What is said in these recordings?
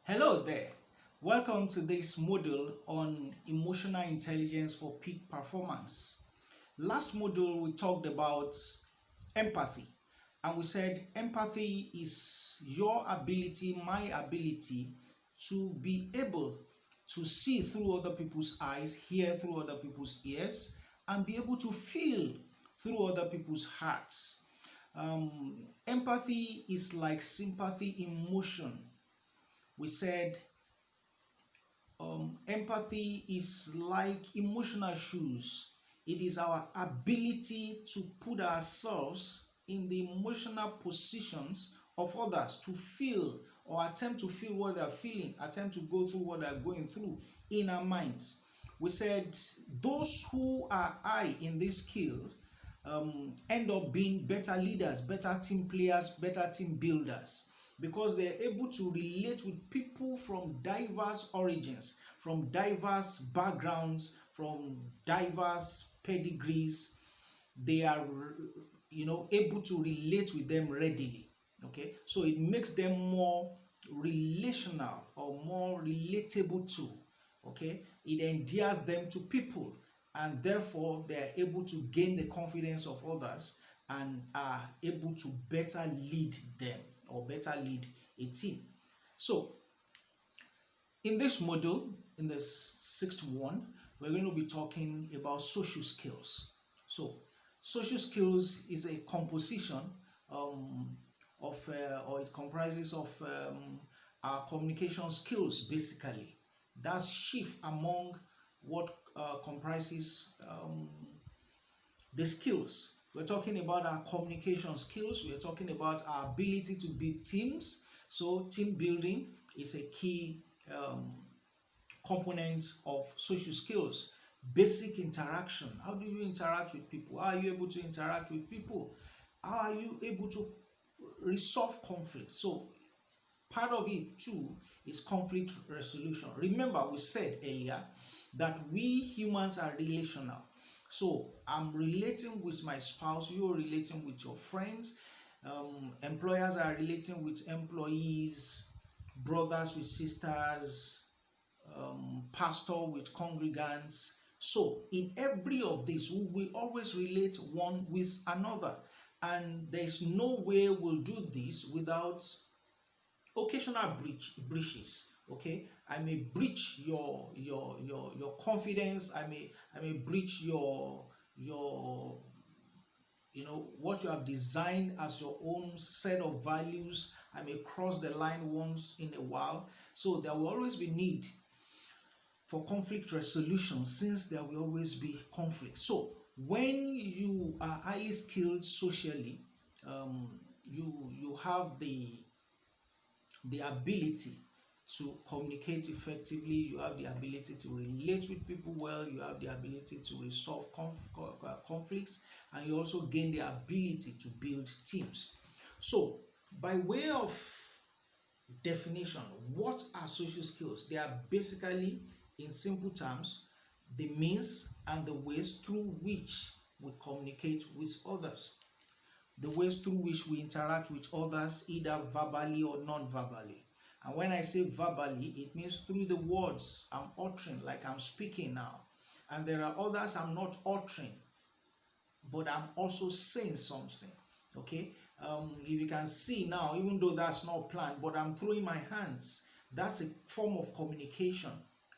Hello there. Welcome to this module on emotional intelligence for peak performance. Last module we talked about empathy, and we said empathy is your ability, my ability to be able to see through other people's eyes, hear through other people's ears, and be able to feel through other people's hearts. Empathy is like sympathy in motion. We said empathy is like emotional shoes. It is our ability to put ourselves in the emotional positions of others, to feel or attempt to feel what they're feeling, attempt to go through what they're going through in our minds. We said those who are high in this skill end up being better leaders, better team players, better team builders, because they're able to relate with people from diverse origins, from diverse backgrounds, from diverse pedigrees. They are, able to relate with them readily. Okay, so it makes them more relational or more relatable to. Okay, it endears them to people, and therefore they are able to gain the confidence of others and are able to better lead them or better lead a team. So in this module, in the sixth one, we're going to be talking about social skills. So social skills is a composition or it comprises of our communication skills basically. That's shift among what comprises the skills. We're talking about our communication skills. We're talking about our ability to build teams. So team building is a key component of social skills. Basic interaction. How do you interact with people? How are you able to interact with people? How are you able to resolve conflict? So part of it too is conflict resolution. Remember, we said earlier that we humans are relational. So I'm relating with my spouse, you're relating with your friends, employers are relating with employees, brothers with sisters, pastor with congregants. So in every of these, we will always relate one with another, and there's no way we'll do this without occasional breaches. Okay, I may breach your confidence. I may breach your what you have designed as your own set of values. I may cross the line once in a while. So there will always be need for conflict resolution, since there will always be conflict. So when you are highly skilled socially, you have the ability to communicate effectively, you have the ability to relate with people well, you have the ability to resolve conflicts, and you also gain the ability to build teams. So by way of definition, what are social skills? They are basically, in simple terms, the means and the ways through which we communicate with others, the ways through which we interact with others, either verbally or non-verbally. And when I say verbally, it means through the words I'm uttering, like I'm speaking now. And there are others I'm not uttering, but I'm also saying something. Okay, if you can see now, even though that's not planned, but I'm throwing my hands. That's a form of communication.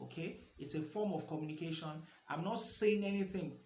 Okay, it's a form of communication. I'm not saying anything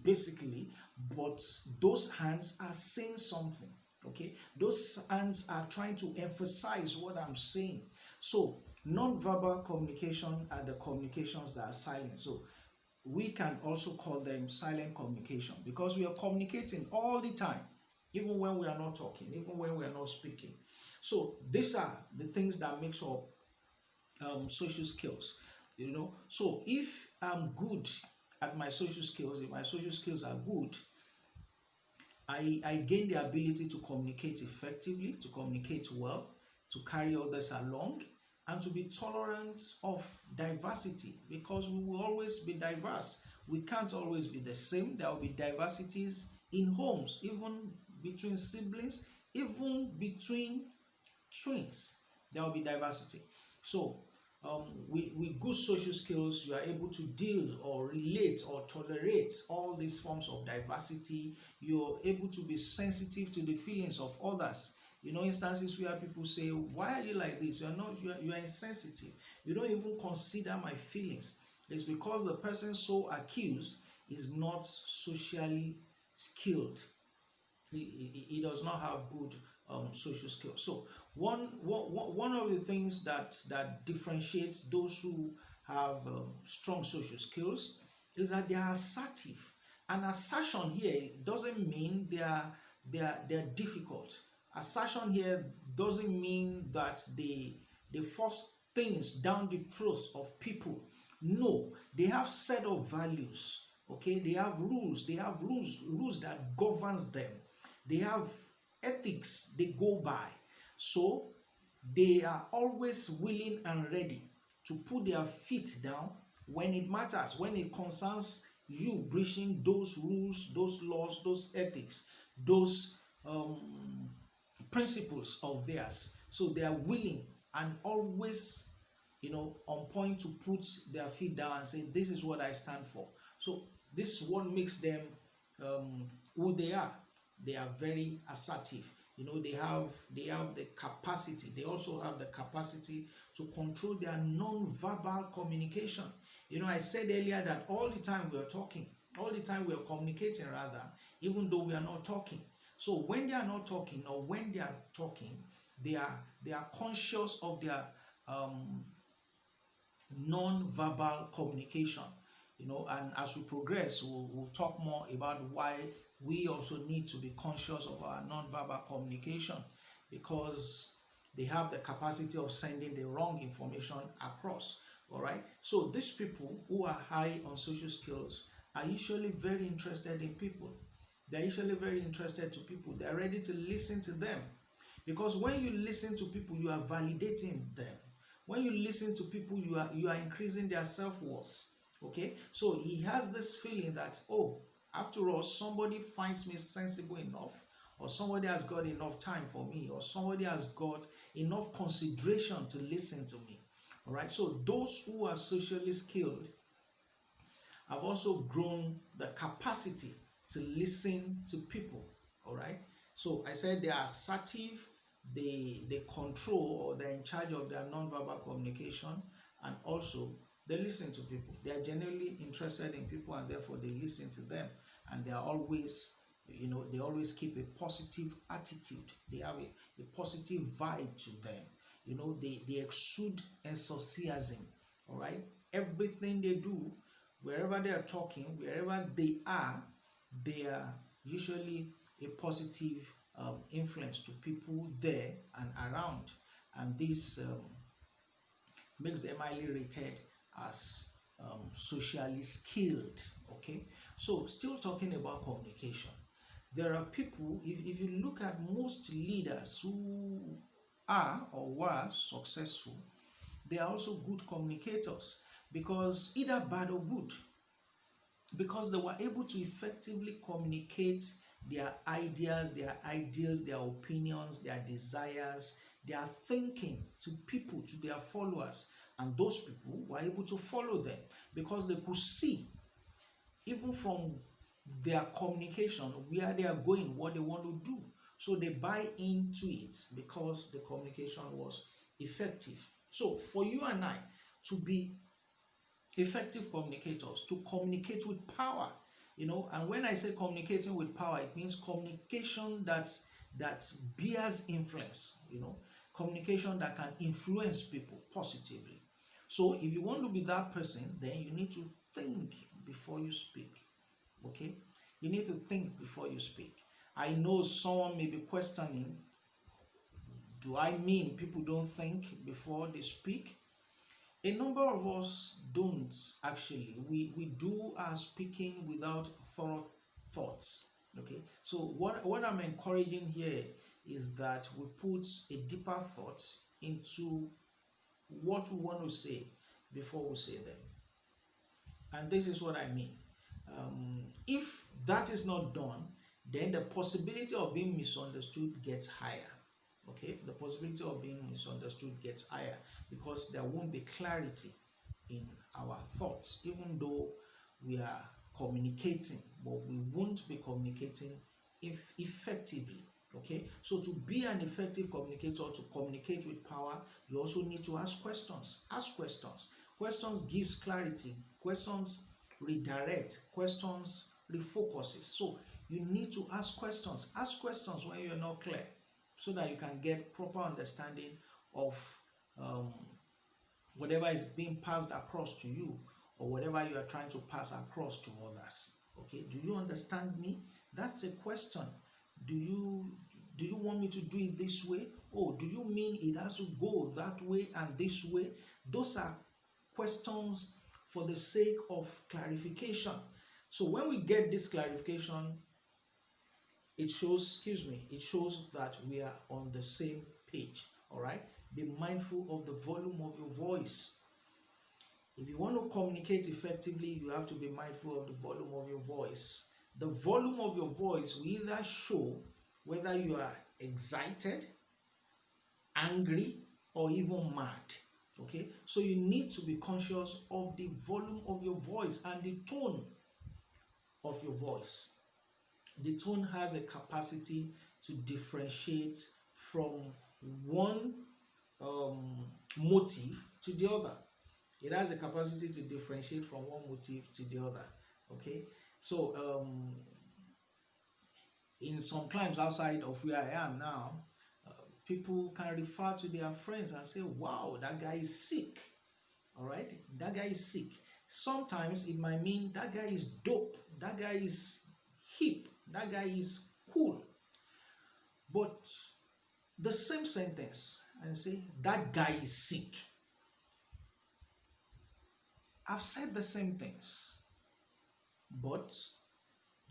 basically, but those hands are saying something. Okay, those hands are trying to emphasize what I'm saying. So non-verbal communication are the communications that are silent. So we can also call them silent communication, because we are communicating all the time, even when we are not talking, even when we are not speaking. So these are the things that makes up social skills. So if I'm good at my social skills, if my social skills are good, I gain the ability to communicate effectively, to communicate well, to carry others along, and to be tolerant of diversity, because we will always be diverse. We can't always be the same. There will be diversities in homes, even between siblings, even between twins. There will be diversity. So with good social skills, you are able to deal or relate or tolerate all these forms of diversity. You're able to be sensitive to the feelings of others. You know, instances where people say, why are you like this? You are not, you are insensitive. You don't even consider my feelings. It's because the person so accused is not socially skilled. He does not have good social skills. So one of the things that differentiates those who have strong social skills is that they are assertive. An assertion here doesn't mean they are difficult. Assertion here doesn't mean that they force things down the throats of people. No, they have set of values. Okay, they have rules. They have rules that governs them. They have ethics they go by. So they are always willing and ready to put their feet down when it matters, when it concerns you breaching those rules, those laws, those ethics, those principles of theirs. So they are willing and always, on point to put their feet down and say, this is what I stand for. So this is what makes them who they are. They are very assertive. They have the capacity. They also have the capacity to control their non-verbal communication. I said earlier that all the time we are talking, all the time we are communicating rather, even though we are not talking. So when they are not talking or when they are talking, they are conscious of their non-verbal communication. And as we progress, we'll talk more about why we also need to be conscious of our non-verbal communication, because they have the capacity of sending the wrong information across. All right. So these people who are high on social skills are usually very interested in people. They're usually very interested to people. They're ready to listen to them, because when you listen to people, you are validating them. When you listen to people, you are increasing their self-worth. Okay, so he has this feeling that, oh, after all, somebody finds me sensible enough, or somebody has got enough time for me, or somebody has got enough consideration to listen to me. All right, so those who are socially skilled have also grown the capacity to listen to people. All right, so I said they are assertive, they control, or they're in charge of their non-verbal communication, and also they listen to people. They are genuinely interested in people, and therefore they listen to them. And they are always, they always keep a positive attitude. They have a positive vibe to them. They exude enthusiasm. All right. Everything they do, wherever they are talking, wherever they are usually a positive influence to people there and around. And this makes them highly rated as socially skilled. Okay, so still talking about communication, there are people, if you look at most leaders who are or were successful, they are also good communicators, because either bad or good, because they were able to effectively communicate their ideas, their ideals, their opinions, their desires, their thinking to people, to their followers. And those people were able to follow them because they could see, even from their communication, where they are going, what they want to do. So they buy into it because the communication was effective. So for you and I to be effective communicators, to communicate with power, and when I say communicating with power, it means communication that bears influence, communication that can influence people positively. So if you want to be that person, then you need to think before you speak. Okay, you need to think before you speak. I know someone may be questioning, do I mean people don't think before they speak? A number of us don't actually. We do our speaking without thorough thoughts. Okay, so what I'm encouraging here is that we put a deeper thought into what we want to say before we say them. And this is what I mean. If that is not done, then the possibility of being misunderstood gets higher. Okay, the possibility of being misunderstood gets higher because there won't be clarity in our thoughts, even though we are communicating, but we won't be communicating if effectively. Okay, so to be an effective communicator, to communicate with power, you also need to ask questions. Ask questions. Questions gives clarity. Questions redirect. Questions refocuses. So you need to ask questions. Ask questions when you're not clear, so that you can get proper understanding of um, whatever is being passed across to you, or whatever you are trying to pass across to others. Okay, do you understand me? That's a question. Do you want me to do it this way? Oh, do you mean it has to go that way and this way? Those are questions for the sake of clarification. So when we get this clarification, it shows that we are on the same page. All right, be mindful of the volume of your voice. If you want to communicate effectively, you have to be mindful of the volume of your voice. The volume of your voice will either show whether you are excited, angry, or even mad. Okay, so you need to be conscious of the volume of your voice and the tone of your voice. The tone has a capacity to differentiate from one motive to the other. It has a capacity to differentiate from one motive to the other. Okay, so in some climes outside of where I am now, people can refer to their friends and say, wow, that guy is sick. All right, that guy is sick. Sometimes it might mean that guy is dope, that guy is hip, that guy is cool. But the same sentence and say that guy is sick, I've said the same things, but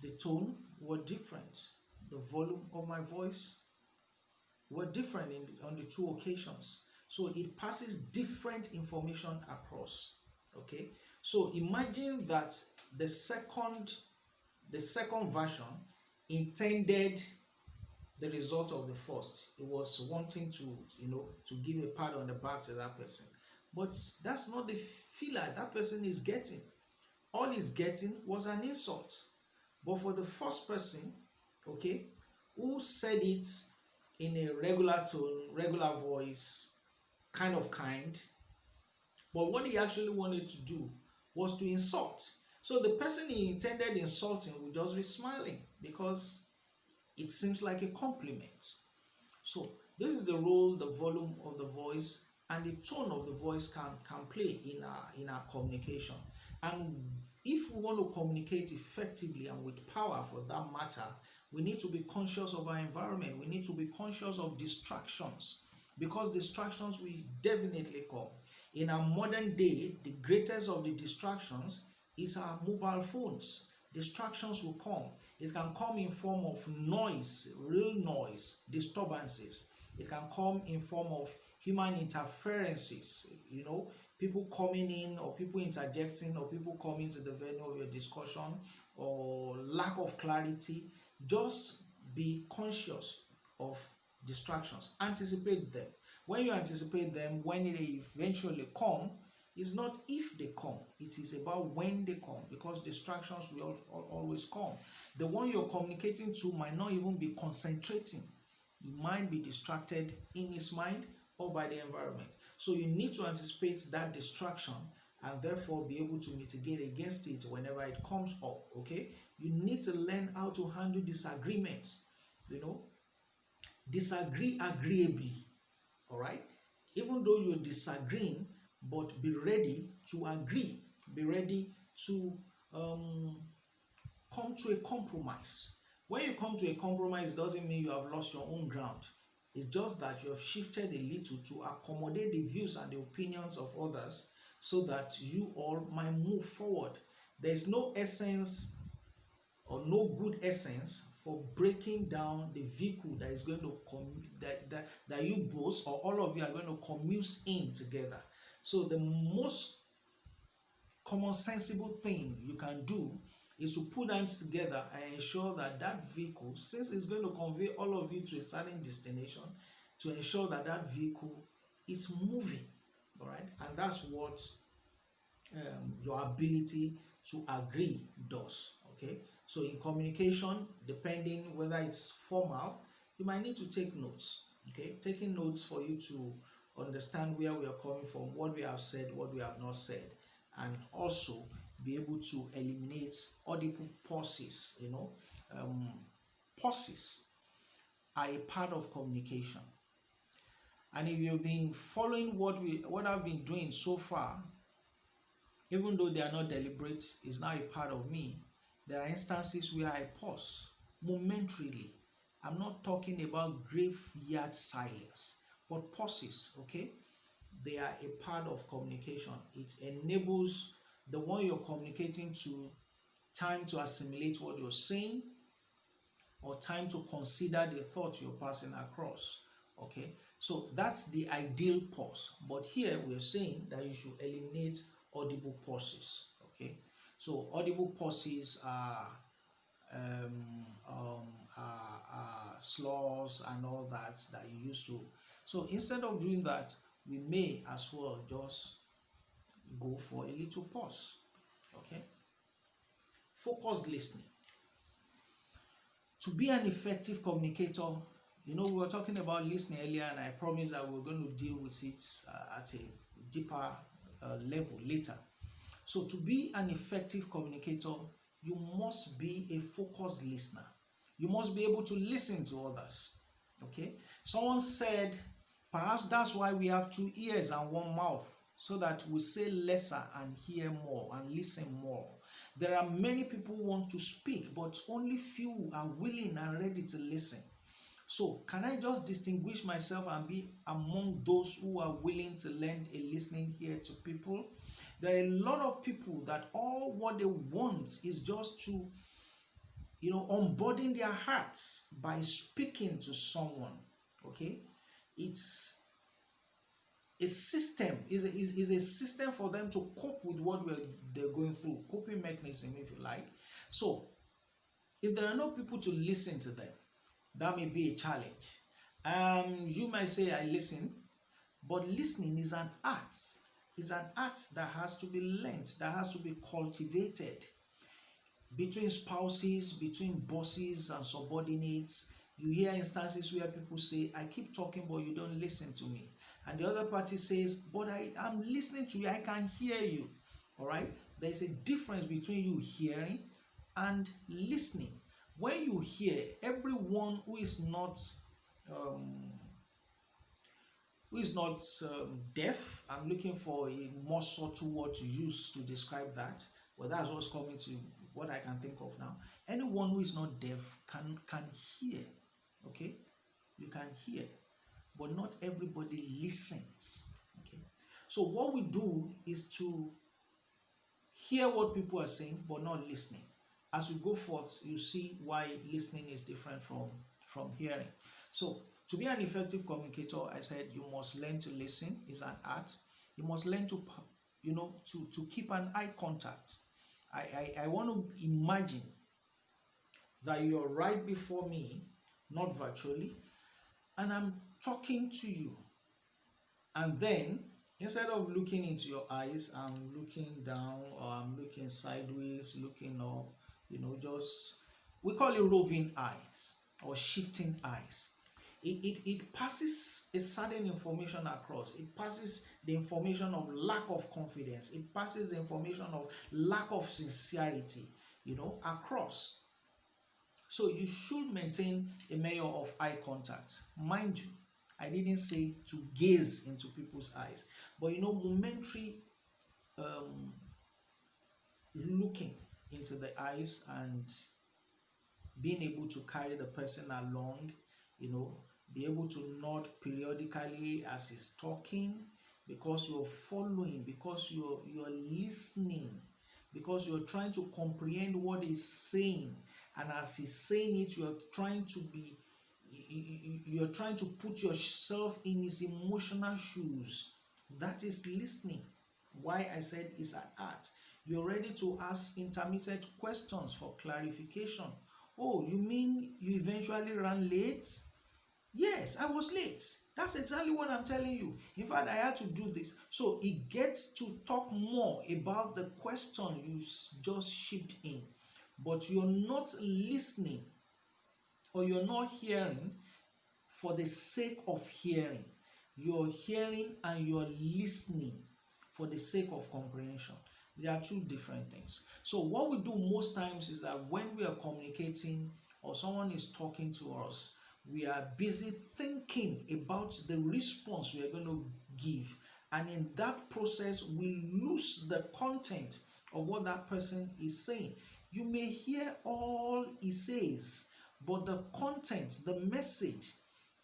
the tone were different. The volume of my voice were different on the two occasions. So it passes different information across. Okay, so imagine that the second version intended the result of the first. It was wanting to give a pat on the back to that person, but that's not the feeler that person is getting. All he's getting was an insult. But for the first person, okay, who said it in a regular tone, regular voice, kind, but what he actually wanted to do was to insult. So the person he intended insulting would just be smiling because it seems like a compliment. So this is the role the volume of the voice and the tone of the voice can play in our communication. And if we want to communicate effectively and with power for that matter, we need to be conscious of our environment. We need to be conscious of distractions, because distractions will definitely come. In our modern day, the greatest of the distractions is our mobile phones. Distractions will come. It can come in form of noise, real noise, disturbances. It can come in form of human interferences, people coming in or people interjecting or people coming to the venue of your discussion, or lack of clarity. Just be conscious of distractions. Anticipate them. When you anticipate them, when they eventually come, it's not if they come, it is about when they come, because distractions will always come. The one you're communicating to might not even be concentrating. He might be distracted in his mind or by the environment. So you need to anticipate that distraction and therefore be able to mitigate against it whenever it comes up. Okay, you need to learn how to handle disagreements. Disagree agreeably. All right, even though you're disagreeing, but be ready to agree. Be ready to come to a compromise. When you come to a compromise, it doesn't mean you have lost your own ground. It's just that you have shifted a little to accommodate the views and the opinions of others, so that you all might move forward. There is no essence or no good essence for breaking down the vehicle that is going to that you both or all of you are going to commute in together. So the most common sensible thing you can do is to put hands together and ensure that that vehicle, since it's going to convey all of you to a certain destination, to ensure that that vehicle is moving. All right, and that's what your ability to agree does. Okay, so in communication, depending whether it's formal, you might need to take notes. Okay, taking notes for you to understand where we are coming from, what we have said, what we have not said, and also be able to eliminate audible pauses. Pauses are a part of communication. And if you've been following what I've been doing so far, even though they are not deliberate, is now a part of me. There are instances where I pause momentarily. I'm not talking about graveyard silence, but pauses, okay? They are a part of communication. It enables the one you're communicating to time to assimilate what you're saying, or time to consider the thought you're passing across. Okay, so that's the ideal pause. But here we're saying that you should eliminate audible pauses. Okay, so audible pauses are slurs and all that you used to. So instead of doing that, we may as well just go for a little pause. Okay, focused listening. To be an effective communicator, we were talking about listening earlier, and I promised that we're going to deal with it at a deeper level later. So to be an effective communicator, you must be a focused listener. You must be able to listen to others. Okay? Someone said, perhaps that's why we have 2 ears and 1 mouth, so that we say lesser and hear more and listen more. There are many people who want to speak, but only few are willing and ready to listen. So, can I just distinguish myself and be among those who are willing to lend a listening ear to people? There are a lot of people that all what they want is just to, unburden their hearts by speaking to someone. Okay? It's a system, is a system for them to cope with what they're going through, coping mechanism, if you like. So, if there are no people to listen to them, that may be a challenge. You might say, I listen, but listening is an art. It's an art that has to be learned, that has to be cultivated. Between spouses, between bosses and subordinates, you hear instances where people say, I keep talking, but you don't listen to me. And the other party says, but I'm listening to you, I can hear you. All right? There's a difference between you hearing and listening. When you hear, everyone who is not deaf, I'm looking for a more subtle word to use to describe that. Well, that's what's coming to what I can think of now. Anyone who is not deaf can hear. Okay? You can hear. But not everybody listens. Okay? So what we do is to hear what people are saying, but not listening. As we go forth, you see why listening is different from hearing. So, to be an effective communicator, I said you must learn to listen. It's an art. You must learn to keep an eye contact. I want to imagine that you're right before me, not virtually, and I'm talking to you. And then, instead of looking into your eyes, I'm looking down, or I'm looking sideways, looking up. We call it roving eyes or shifting eyes. It passes a certain information across. It passes the information of lack of confidence. It passes the information of lack of sincerity, across. So you should maintain a measure of eye contact. Mind you, I didn't say to gaze into people's eyes, but momentary looking into the eyes and being able to carry the person along, be able to nod periodically as he's talking, because you're following, because you're listening, because you're trying to comprehend what he's saying, and as he's saying it, you're trying to put yourself in his emotional shoes. That is listening. Why I said it's an art. You're ready to ask intermittent questions for clarification. Oh, you mean you eventually ran late? Yes, I was late. That's exactly what I'm telling you. In fact, I had to do this. So it gets to talk more about the question you just shipped in, but you're not listening or you're not hearing for the sake of hearing. You're hearing and you're listening for the sake of comprehension. They are two different things. So what we do most times is that when we are communicating or someone is talking to us, we are busy thinking about the response we are going to give. And in that process, we lose the content of what that person is saying. You may hear all he says, but the content, the message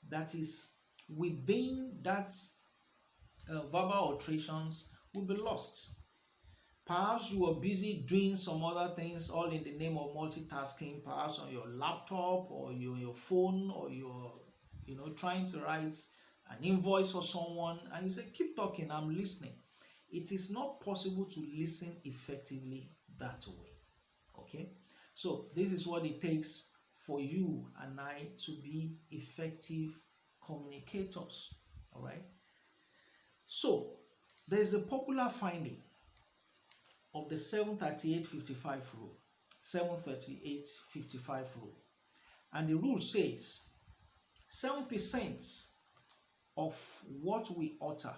that is within that verbal alterations will be lost. Perhaps you were busy doing some other things, all in the name of multitasking, perhaps on your laptop or your phone, or you're trying to write an invoice for someone, and you say, keep talking, I'm listening. It is not possible to listen effectively that way. Okay, so this is what it takes for you and I to be effective communicators. All right, so there's the popular finding of the 738-55 rule. 738-55 rule. And the rule says 7% of what we utter,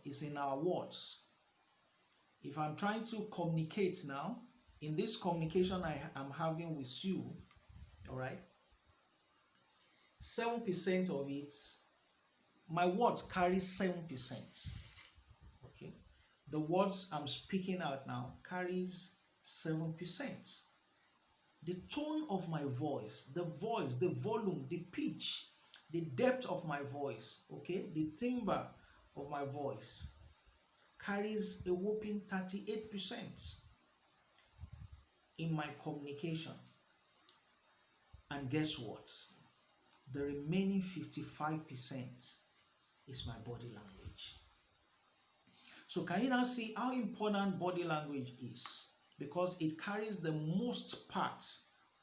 is in our words. If I'm trying to communicate now, in this communication I am having with you, all right, 7% of it, my words carry 7%. Okay, the words I'm speaking out now carries 7%. The tone of my voice, the volume, the pitch, the depth of my voice, okay, the timbre of my voice carries a whopping 38% in my communication. And guess what? The remaining 55% is my body language. So can you now see how important body language is? Because it carries the most part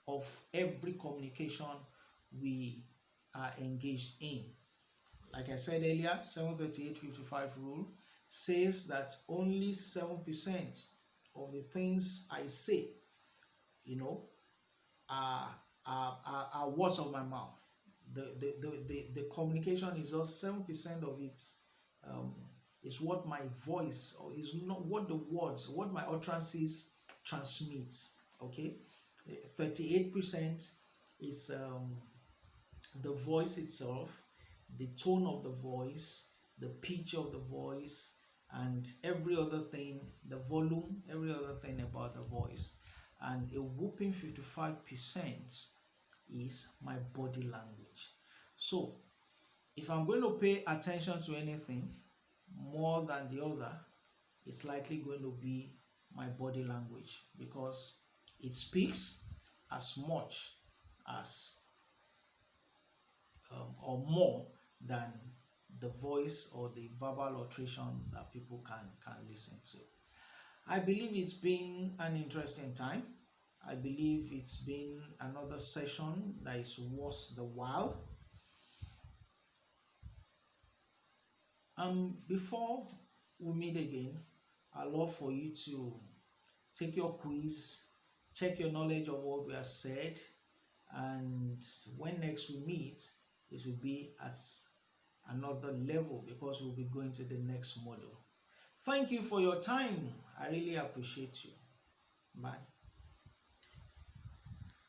of every communication we are engaged in. Like I said earlier, 738-55 rule says that only 7% of the things I say, are words of my mouth. The communication is just 7% of it is what my voice, or is not what the words, what my utterances transmits. Okay, 38% is the voice itself, the tone of the voice, the pitch of the voice, and every other thing, the volume, every other thing about the voice. And a whopping 55% is my body language. So if I'm going to pay attention to anything more than the other, it's likely going to be my body language, because it speaks as much as or more than the voice or the verbal alteration that people can listen to. I believe it's been an interesting time. I believe it's been another session that is worth the while. Before we meet again, I'd love for you to take your quiz, check your knowledge of what we have said, and when next we meet, it will be at another level, because we'll be going to the next module. Thank you for your time. I really appreciate you. Bye.